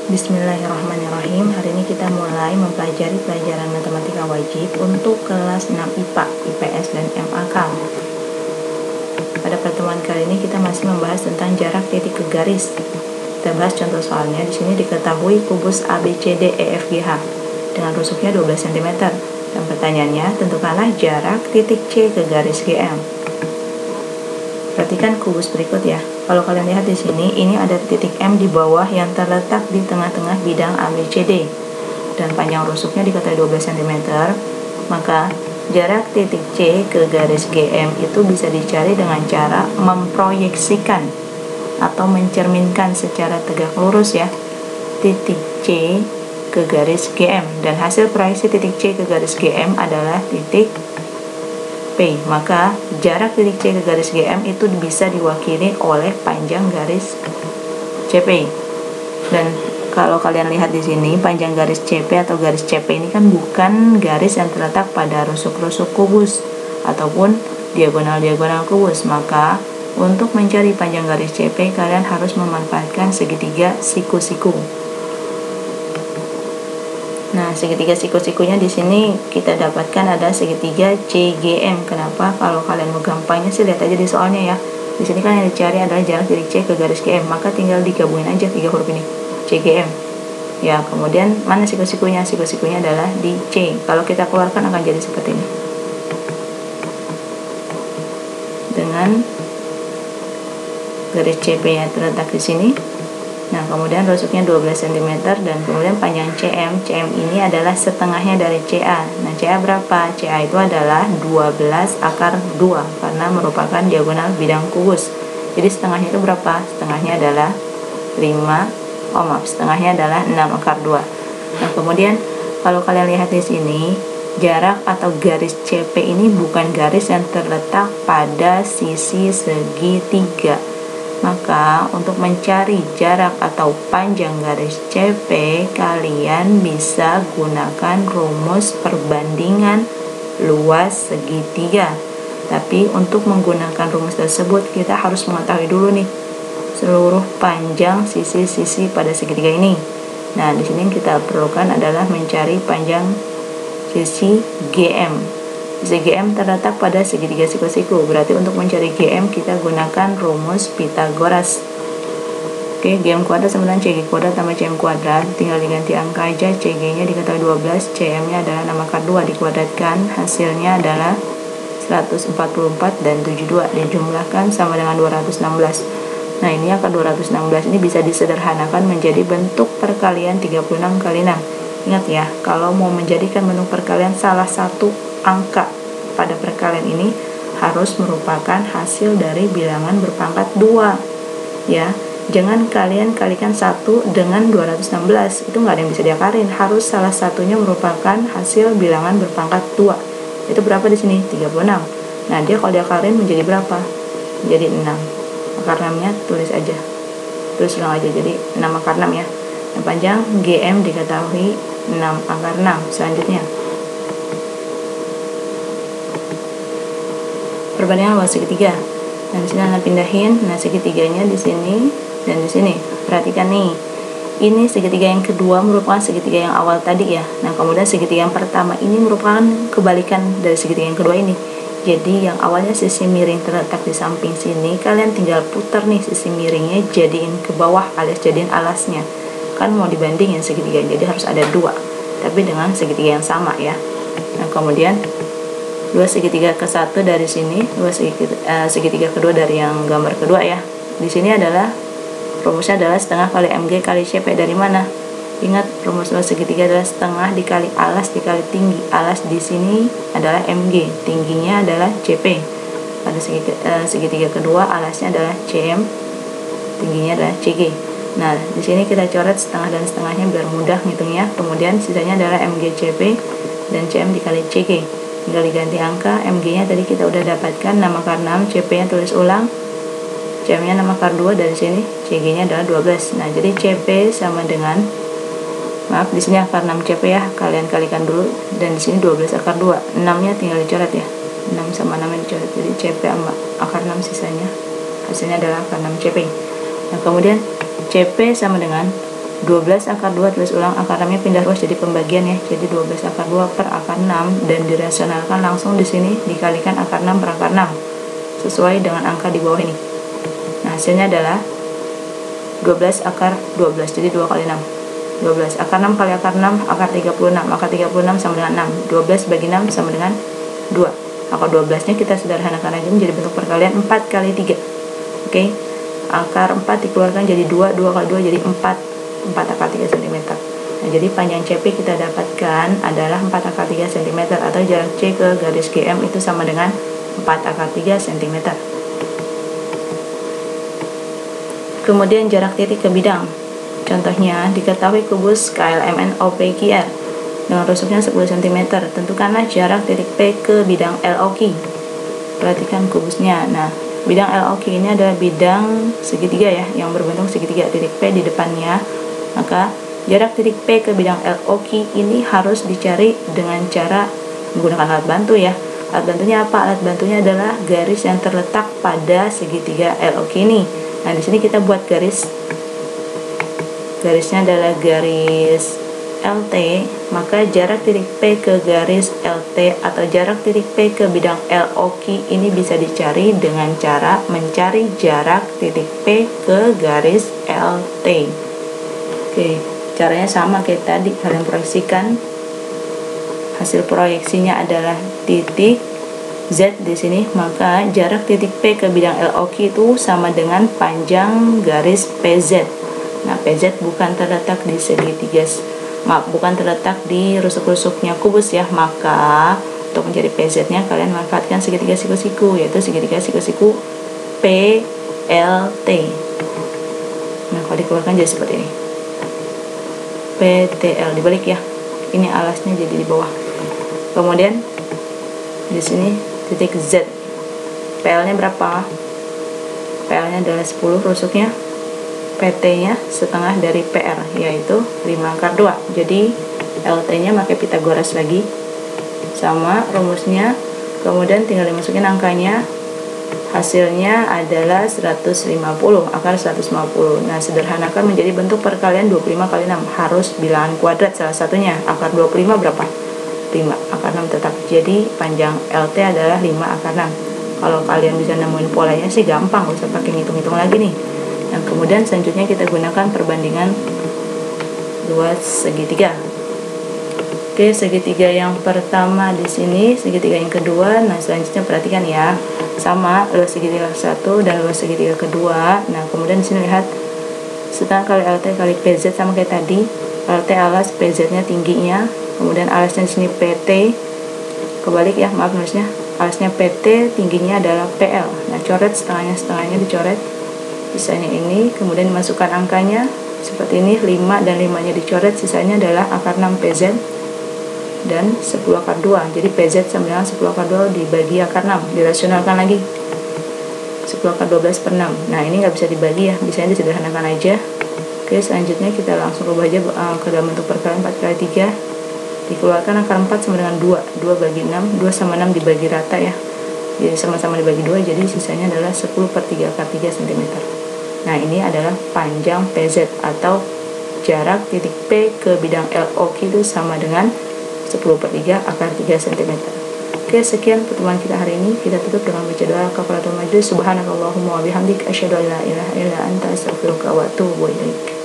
Bismillahirrahmanirrahim. Hari ini kita mulai mempelajari pelajaran matematika wajib untuk kelas 6 IPA, IPS, dan MAK. Pada pertemuan kali ini kita masih membahas tentang jarak titik ke garis. Kita bahas contoh soalnya. Di sini diketahui kubus ABCD EFGH dengan rusuknya 12 cm. Dan pertanyaannya, tentukanlah jarak titik C ke garis GM. Perhatikan kubus berikut ya. Kalau kalian lihat di sini, ini ada titik M di bawah yang terletak di tengah-tengah bidang ABCD. Dan panjang rusuknya diketahui 12 cm. Maka jarak titik C ke garis GM itu bisa dicari dengan cara memproyeksikan atau mencerminkan secara tegak lurus ya titik C ke garis GM. Dan hasil proyeksi titik C ke garis GM adalah titik P. Maka jarak titik C ke garis GM itu bisa diwakili oleh panjang garis CP. Dan kalau kalian lihat di sini, panjang garis CP atau garis CP ini kan bukan garis yang terletak pada rusuk-rusuk kubus ataupun diagonal-diagonal kubus. Maka untuk mencari panjang garis CP, kalian harus memanfaatkan segitiga siku-siku. Nah, segitiga siku-sikunya di sini kita dapatkan ada segitiga CGM. Kenapa? Kalau kalian mau gampangnya sih lihat aja di soalnya ya. Di sini kan yang dicari adalah jarak titik C ke garis GM, maka tinggal digabungin aja tiga huruf ini, CGM. Ya, kemudian mana siku-sikunya? Siku-sikunya adalah di C. Kalau kita keluarkan akan jadi seperti ini. Dengan garis CP-nya terletak di sini. Nah, kemudian rusuknya 12 cm dan kemudian panjang CM. CM ini adalah setengahnya dari CA. Nah, CA berapa? CA itu adalah 12 akar 2 karena merupakan diagonal bidang kubus. Jadi setengahnya itu berapa? Setengahnya adalah 5, setengahnya adalah 6 akar 2. Nah, kemudian kalau kalian lihat di sini, jarak atau garis CP ini bukan garis yang terletak pada sisi segitiga. Maka untuk mencari jarak atau panjang garis CP, kalian bisa gunakan rumus perbandingan luas segitiga. Tapi untuk menggunakan rumus tersebut, kita harus mengetahui dulu nih seluruh panjang sisi-sisi pada segitiga ini. Nah, di sini kita perlukan adalah mencari panjang sisi GM. Sisi GM terletak pada segitiga siku-siku. Berarti untuk mencari GM kita gunakan rumus Pythagoras. Oke, GM kuadrat sama dengan CG kuadrat tambah CM kuadrat. Tinggal diganti angka aja. CG-nya diketahui 12, CM-nya adalah 6 akar 2 dikuadratkan. Hasilnya adalah 144 dan 72 dijumlahkan sama dengan 216. Nah, ini angka 216 ini bisa disederhanakan menjadi bentuk perkalian 36 kali 6. Ingat ya, kalau mau menjadikan bentuk perkalian salah satu angka pada perkalian ini harus merupakan hasil dari bilangan berpangkat 2 ya. Jangan kalian kalikan 1 dengan 216, itu nggak ada yang bisa diakarin, harus salah satunya merupakan hasil bilangan berpangkat 2. Itu berapa di sini? 36. Nah, dia kalau diakarin menjadi berapa? Jadi 6. Akar 6-nya tulis aja, tulis ulang aja, jadi 6 akar 6 ya. Yang panjang GM diketahui 6 akar 6. Selanjutnya perbandingan luas segitiga. Nah, di sini Anda pindahin. Nah, segitiganya di sini dan di sini. Perhatikan nih. Ini segitiga yang kedua merupakan segitiga yang awal tadi ya. Nah, kemudian segitiga yang pertama ini merupakan kebalikan dari segitiga yang kedua ini. Jadi yang awalnya sisi miring terletak di samping sini, kalian tinggal putar nih sisi miringnya jadiin ke bawah alias jadiin alasnya. Kan mau dibandingin segitiga, jadi harus ada 2. Tapi dengan segitiga yang sama ya. Nah, kemudian dua segitiga ke satu dari sini, segitiga kedua dari yang gambar kedua ya. Di sini adalah rumusnya adalah setengah kali MG kali CP. Dari mana? Ingat, rumus luas segitiga adalah setengah dikali alas dikali tinggi. Alas di sini adalah MG, tingginya adalah CP. Pada segitiga kedua alasnya adalah CM, tingginya adalah CG. Nah, di sini kita coret setengah dan setengahnya biar mudah ngitungnya. Kemudian sisanya adalah MG CP dan CM dikali CG. Tinggal diganti angka. MG-nya tadi kita udah dapatkan 6 akar 6, CP-nya tulis ulang, CM-nya 6 akar 2 dari sini, CG-nya adalah 12. Nah, jadi CP sama dengan, maaf, di sini akar 6 CP ya, kalian kalikan dulu, dan di sini 12 akar 2. 6-nya tinggal dicoret ya. 6 sama 6 yang dicoret. Jadi CP sama akar 6 sisanya. Hasilnya adalah akar 6 CP. Nah, kemudian CP sama dengan 12 akar 2 tulis ulang akar 6-nya pindah ruas jadi pembagian ya. Jadi 12 akar 2 per akar 6 dan dirasionalkan langsung di sini dikalikan akar 6 per akar 6 sesuai dengan angka di bawah ini. Nah, hasilnya adalah 12 akar 12. Jadi 2 kali 6. 12 akar 6 kali akar 6 akar 36. Akar 36 sama dengan 6. 12 bagi 6 sama dengan 2. Akar 12-nya kita sederhanakan aja menjadi bentuk perkalian 4 kali 3. Oke. Akar 4 dikeluarkan jadi 2, 2 kali 2 jadi 4 akar 3 cm. Nah, jadi panjang CP kita dapatkan adalah 4 akar 3 cm atau jarak C ke garis GM itu sama dengan 4 akar 3 cm. Kemudian jarak titik ke bidang. Contohnya, diketahui kubus KLMN OPQR dengan rusuknya 10 cm. Tentukanlah jarak titik P ke bidang LOQ. Perhatikan kubusnya. Nah, bidang LOQ ini adalah bidang segitiga ya, yang berbentuk segitiga, titik P di depannya. Maka jarak titik P ke bidang LOQ ini harus dicari dengan cara menggunakan alat bantu ya. Alat bantunya apa? Alat bantunya adalah garis yang terletak pada segitiga LOQ ini. Nah, di sini kita buat garisnya adalah garis LT, maka jarak titik P ke garis LT atau jarak titik P ke bidang LOQ ini bisa dicari dengan cara mencari jarak titik P ke garis LT. Oke, caranya sama kayak tadi, kalian proyeksikan. Hasil proyeksinya adalah titik Z di sini, maka jarak titik P ke bidang LOQ itu sama dengan panjang garis PZ. Nah, PZ bukan terletak di segitiga, bukan terletak di rusuk-rusuknya kubus ya, maka untuk mencari PZ-nya kalian manfaatkan segitiga siku-siku, yaitu segitiga siku-siku PLT. Nah, kalau dikeluarkan jadi seperti ini. PTL dibalik ya. Ini alasnya jadi di bawah. Kemudian di sini titik Z. PL-nya berapa? PL-nya adalah 10 rusuknya. PT-nya setengah dari PR, yaitu 5 akar 2. Jadi LT-nya pakai Pitagoras lagi, sama rumusnya. Kemudian tinggal dimasukin angkanya. Hasilnya adalah 150 akar 150. Nah, sederhanakan menjadi bentuk perkalian 25 kali 6. Harus bilangan kuadrat salah satunya. Akar 25 berapa? 5 akar 6 tetap. Jadi panjang LT adalah 5 akar 6. Kalau kalian bisa nemuin polanya sih gampang, gak usah pakai ngitung-ngitung lagi nih. Nah, kemudian selanjutnya kita gunakan perbandingan luas segitiga. Oke, segitiga yang pertama di sini, segitiga yang kedua. Nah, selanjutnya perhatikan ya, sama luas segitiga 1 dan luas segitiga kedua. Nah, kemudian di sini lihat setengah kali LT kali PZ sama kayak tadi. LT alas, PZ-nya tingginya. Kemudian alasnya di sini PT. Kebalik ya, maaf nulisnya. Alasnya PT, tingginya adalah PL. Nah, coret setengahnya dicoret. Sisanya ini, kemudian dimasukkan angkanya seperti ini, 5 dan 5 nya dicoret, sisanya adalah akar 6 PZ dan 10 akar 2. Jadi PZ sama dengan 10 akar 2 dibagi akar 6, dirasionalkan lagi 10 akar 12 per 6. Nah, ini nggak bisa dibagi ya, bisanya disederhanakan aja. Oke, selanjutnya kita langsung ubah aja ke dalam bentuk perkalian 4 kali 3. Dikeluarkan akar 4 sama dengan 2 bagi 6, 2 sama 6 dibagi rata ya, jadi sama-sama dibagi 2, jadi sisanya adalah 10 per 3 akar 3 cm. Nah, ini adalah panjang PZ atau jarak titik P ke bidang LOQ itu sama dengan 10 per 3 akar 3 cm. Oke, sekian pertemuan kita hari ini. Kita tutup dengan baca doa kafaratul majlis. Subhanakallahumma wa bihamdik asyhadu an la ilaha illa anta astaghfiruka wa atubu ilaik.